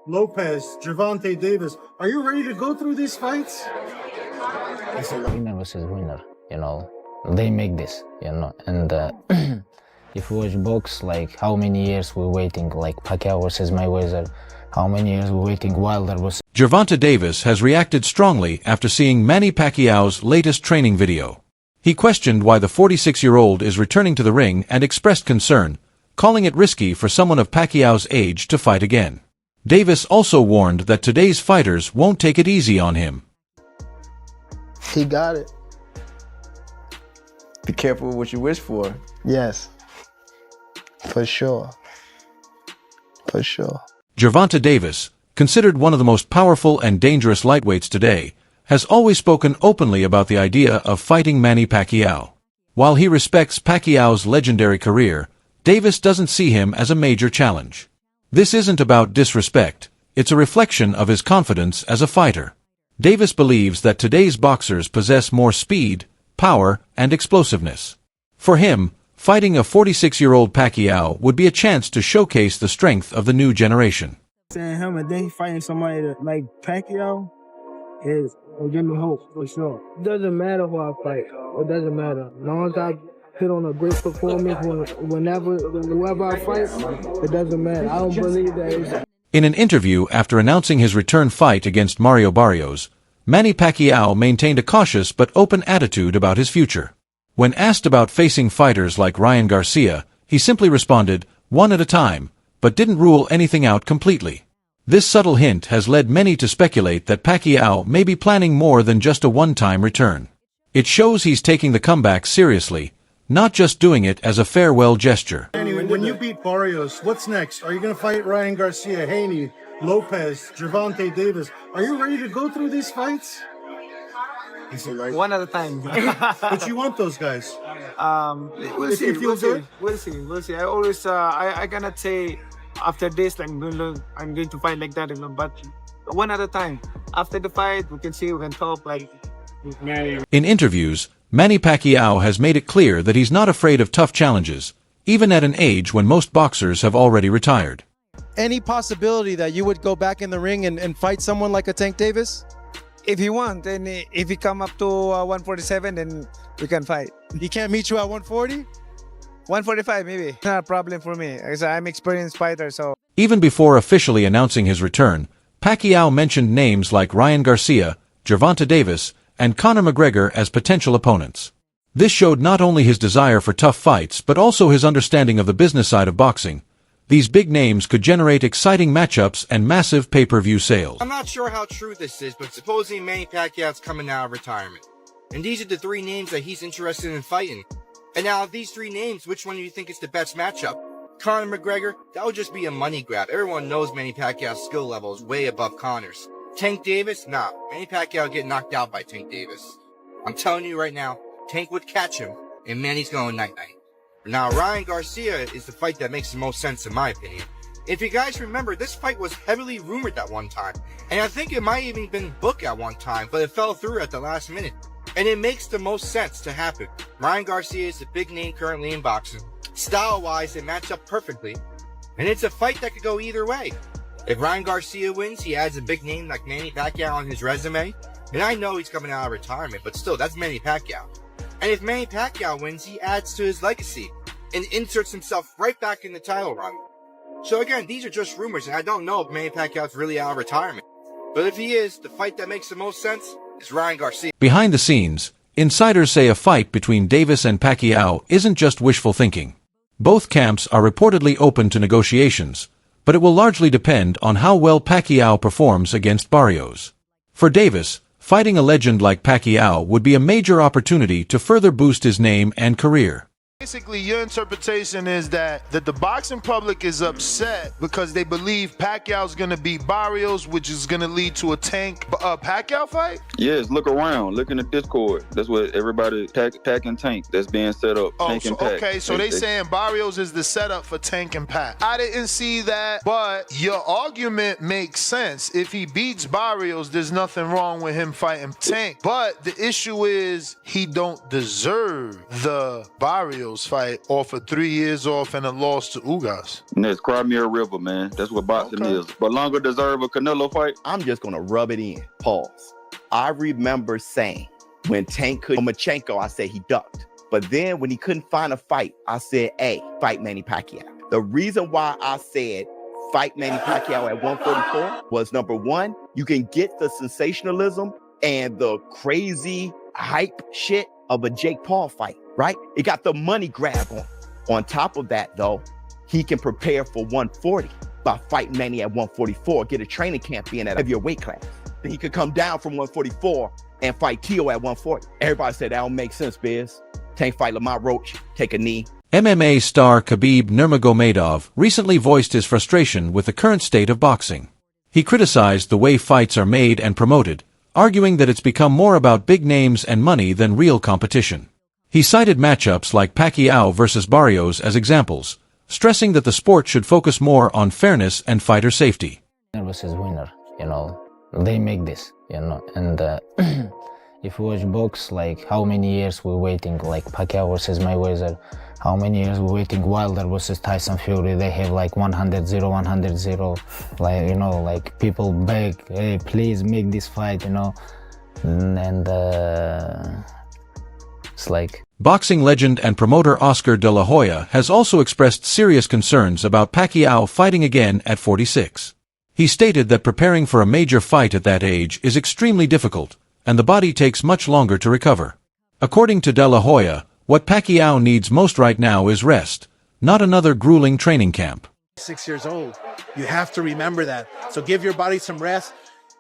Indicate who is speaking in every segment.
Speaker 1: Lopez, Gervonta Davis. Are you ready to go through these fights?
Speaker 2: It's a winner versus winner, you know. They make this, you know. And if you watch box, like how many years we're waiting, like Pacquiao versus Mayweather, how many years we're waiting Wilder versus...
Speaker 3: Gervonta Davis has reacted strongly after seeing Manny Pacquiao's latest training video. He questioned why the 46-year-old is returning to the ring and expressed concern, calling it risky for someone of Pacquiao's age to fight again. Davis also warned that today's fighters won't take it easy on him.
Speaker 4: He got it.
Speaker 5: Be careful with what you wish for.
Speaker 4: Yes. For sure. For sure.
Speaker 3: Gervonta Davis, considered one of the most powerful and dangerous lightweights today, has always spoken openly about the idea of fighting Manny Pacquiao. While he respects Pacquiao's legendary career, Davis doesn't see him as a major challenge. This isn't about disrespect, it's a reflection of his confidence as a fighter. Davis believes that today's boxers possess more speed, power, and explosiveness. For him, fighting a 46-year-old Pacquiao would be a chance to showcase the strength of the new generation.
Speaker 6: Saying him and then fighting somebody like Pacquiao will give me hope, for sure. It doesn't matter who I fight. It doesn't matter. As long as I put on a great performance whoever I fight, it doesn't matter. I don't believe that it's...
Speaker 3: In an interview after announcing his return fight against Mario Barrios, Manny Pacquiao maintained a cautious but open attitude about his future. When asked about facing fighters like Ryan Garcia, he simply responded, "One at a time," but didn't rule anything out completely. This subtle hint has led many to speculate that Pacquiao may be planning more than just a one-time return. It shows he's taking the comeback seriously, not just doing it as a farewell gesture.
Speaker 1: Anyway, when you beat Barrios, what's next? Are you going to fight Ryan Garcia, Haney, Lopez, Gervonta Davis? Are you ready to go through these fights?
Speaker 6: One at a time.
Speaker 1: But you want those guys.
Speaker 6: We'll
Speaker 1: If
Speaker 6: see.
Speaker 1: you feel good?
Speaker 6: We'll see. I always, I cannot say after this I'm going to fight like that, you know, but one at a time. After the fight, we can see, we can talk like.
Speaker 3: In interviews, Manny Pacquiao has made it clear that he's not afraid of tough challenges, even at an age when most boxers have already retired.
Speaker 7: Any possibility that you would go back in the ring and fight someone like a Tank Davis?
Speaker 6: If you want, and if he come up to 147, then we can fight.
Speaker 7: He can't meet you at 140?
Speaker 6: 145 maybe. Not a problem for me. I'm experienced fighter, so.
Speaker 3: Even before officially announcing his return, Pacquiao mentioned names like Ryan Garcia, Gervonta Davis, and Conor McGregor as potential opponents. This showed not only his desire for tough fights but also his understanding of the business side of boxing. These big names could generate exciting matchups and massive pay-per-view sales.
Speaker 8: I'm not sure how true this is, but supposedly Manny Pacquiao's coming out of retirement. And these are the three names that he's interested in fighting. And now of these three names, which one do you think is the best matchup? Conor McGregor? That would just be a money grab. Everyone knows Manny Pacquiao's skill level is way above Conor's. Tank Davis? Nah, Manny Pacquiao get knocked out by Tank Davis. I'm telling you right now, Tank would catch him, and Manny's going night-night. Now, Ryan Garcia is the fight that makes the most sense in my opinion. If you guys remember, this fight was heavily rumored at one time, and I think it might even been booked at one time, but it fell through at the last minute. And it makes the most sense to happen. Ryan Garcia is a big name currently in boxing. Style-wise, they match up perfectly, and it's a fight that could go either way. If Ryan Garcia wins, he adds a big name like Manny Pacquiao on his resume, and I know he's coming out of retirement, but still, that's Manny Pacquiao. And if Manny Pacquiao wins, he adds to his legacy and inserts himself right back in the title run. So again, these are just rumors, and I don't know if Manny Pacquiao's really out of retirement. But if he is, the fight that makes the most sense is Ryan Garcia.
Speaker 3: Behind the scenes, insiders say a fight between Davis and Pacquiao isn't just wishful thinking. Both camps are reportedly open to negotiations, but it will largely depend on how well Pacquiao performs against Barrios. For Davis, fighting a legend like Pacquiao would be a major opportunity to further boost his name and career.
Speaker 9: Basically, your interpretation is that the boxing public is upset because they believe Pacquiao's going to beat Barrios, which is going to lead to a Tank Pacquiao fight?
Speaker 10: Yes, look around. Look in the Discord. That's what everybody, Pac and Tank, that's being set up.
Speaker 9: Oh,
Speaker 10: Tank
Speaker 9: so,
Speaker 10: and Pac.
Speaker 9: okay, so they saying Barrios is the setup for Tank and Pac. I didn't see that, but your argument makes sense. If he beats Barrios, there's nothing wrong with him fighting Tank. But the issue is he don't deserve the Barrios Barrios fight off of 3 years off and a loss to Ugas.
Speaker 10: And it's cry me a river, man. That's what boxing is. But longer deserve a Canelo fight.
Speaker 5: I'm just gonna rub it in. Pause. I remember saying when Tank could Lomachenko, I said he ducked. But then when he couldn't find a fight, I said, hey, fight Manny Pacquiao. The reason why I said fight Manny Pacquiao at 144 was, number one, you can get the sensationalism and the crazy hype shit of a Jake Paul fight, right? It got the money grab on. On top of that, though, he can prepare for 140 by fighting Manny at 144, get a training camp in at your weight class. Then he could come down from 144 and fight Keo at 140. Everybody said that don't make sense, Biz. Tank fight Lamont Roach, take a knee.
Speaker 3: MMA star Khabib Nurmagomedov recently voiced his frustration with the current state of boxing. He criticized the way fights are made and promoted, arguing that it's become more about big names and money than real competition. He cited matchups like Pacquiao versus Barrios as examples, stressing that the sport should focus more on fairness and fighter safety.
Speaker 2: Winner versus winner, they make this, and if you watch box, like how many years we're waiting, like Pacquiao versus Mayweather, how many years we're waiting, Wilder versus Tyson Fury, they have like 100-0, 100-0, like people beg, hey, please make this fight, and it's like...
Speaker 3: Boxing legend and promoter Oscar De La Hoya has also expressed serious concerns about Pacquiao fighting again at 46. He stated that preparing for a major fight at that age is extremely difficult, and the body takes much longer to recover. According to De La Hoya, what Pacquiao needs most right now is rest, not another grueling training camp.
Speaker 11: 6 years old. You have to remember that. So give your body some rest.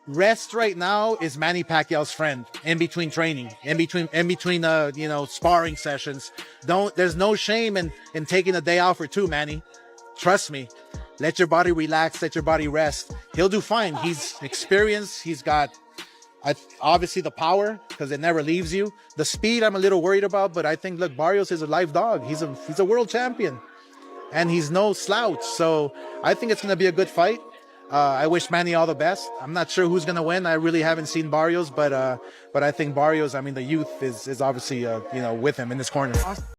Speaker 11: Rest right now is Manny Pacquiao's friend in between training, in between sparring sessions. There's no shame in taking a day off or two, Manny. Trust me. Let your body relax, let your body rest. He'll do fine. He's experienced. He's got obviously the power, because it never leaves you. The speed I'm a little worried about, but I think, look, Barrios is a live dog. He's a world champion, and he's no slouch. So I think it's going to be a good fight. I wish Manny all the best. I'm not sure who's going to win. I really haven't seen Barrios, but I think Barrios, the youth is obviously, with him in his corner.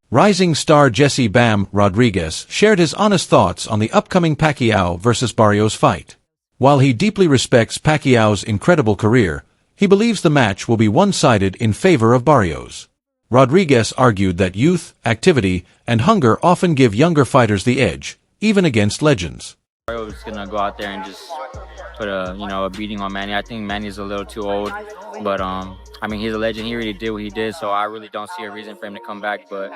Speaker 3: Rising star Jesse Bam Rodriguez shared his honest thoughts on the upcoming Pacquiao versus Barrios fight. While he deeply respects Pacquiao's incredible career, he believes the match will be one-sided in favor of Barrios. Rodriguez argued that youth, activity, and hunger often give younger fighters the edge, even against legends.
Speaker 12: Barrios is gonna go out there and just put a beating on Manny. I think Manny's a little too old, but he's a legend. He already did what he did, so I really don't see a reason for him to come back. But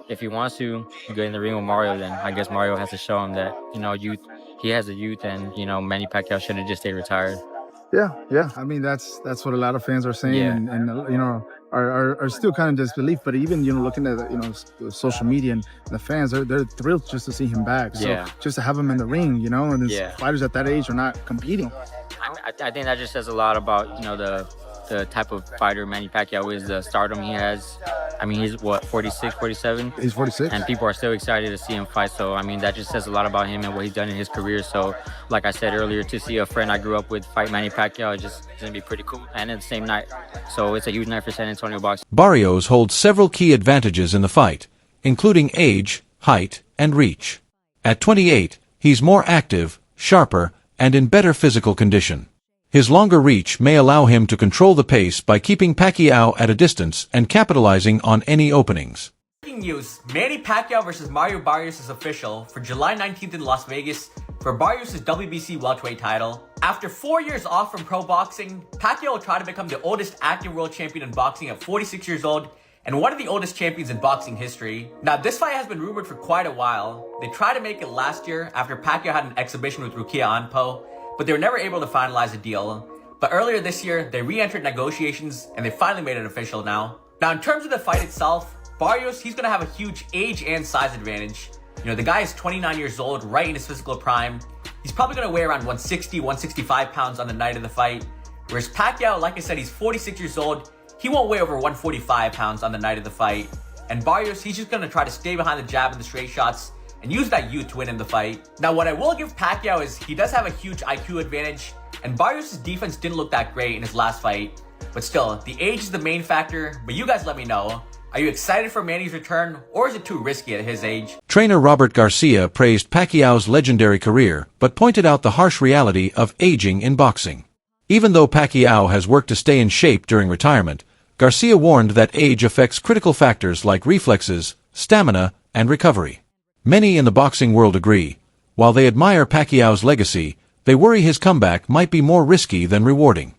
Speaker 12: if he wants to get in the ring with Mario, then I guess Mario has to show him that youth. He has a youth, and Manny Pacquiao should have just stayed retired.
Speaker 13: Yeah. That's what a lot of fans are saying, and are still kind of disbelief. But even looking at the social media and the fans, they're thrilled just to see him back. So just to have him in the ring, and fighters at that age are not competing.
Speaker 12: I think that just says a lot about the type of fighter Manny Pacquiao is, the stardom he has. He's 46, 47?
Speaker 13: He's 46.
Speaker 12: And people are still excited to see him fight. So, that just says a lot about him and what he's done in his career. So, like I said earlier, to see a friend I grew up with fight Manny Pacquiao is just going to be pretty cool. And at the same night. So, it's a huge night for San Antonio boxing.
Speaker 3: Barrios holds several key advantages in the fight, including age, height, and reach. At 28, he's more active, sharper, and in better physical condition. His longer reach may allow him to control the pace by keeping Pacquiao at a distance and capitalizing on any openings.
Speaker 14: Breaking news, Manny Pacquiao versus Mario Barrios is official for July 19th in Las Vegas for Barrios' WBC welterweight title. After 4 years off from pro boxing, Pacquiao will try to become the oldest active world champion in boxing at 46 years old and one of the oldest champions in boxing history. Now, this fight has been rumored for quite a while. They tried to make it last year after Pacquiao had an exhibition with Rukia Anpo, but they were never able to finalize a deal. But earlier this year, they re-entered negotiations and they finally made it official now. Now, in terms of the fight itself, Barrios, he's going to have a huge age and size advantage. The guy is 29 years old, right in his physical prime. He's probably going to weigh around 160, 165 pounds on the night of the fight. Whereas Pacquiao, like I said, he's 46 years old. He won't weigh over 145 pounds on the night of the fight. And Barrios, he's just going to try to stay behind the jab and the straight shots and use that youth to win in the fight. Now, what I will give Pacquiao is he does have a huge IQ advantage, and Barrios' defense didn't look that great in his last fight. But still, the age is the main factor, but you guys let me know. Are you excited for Manny's return, or is it too risky at his age?
Speaker 3: Trainer Robert Garcia praised Pacquiao's legendary career, but pointed out the harsh reality of aging in boxing. Even though Pacquiao has worked to stay in shape during retirement, Garcia warned that age affects critical factors like reflexes, stamina, and recovery. Many in the boxing world agree. While they admire Pacquiao's legacy, they worry his comeback might be more risky than rewarding.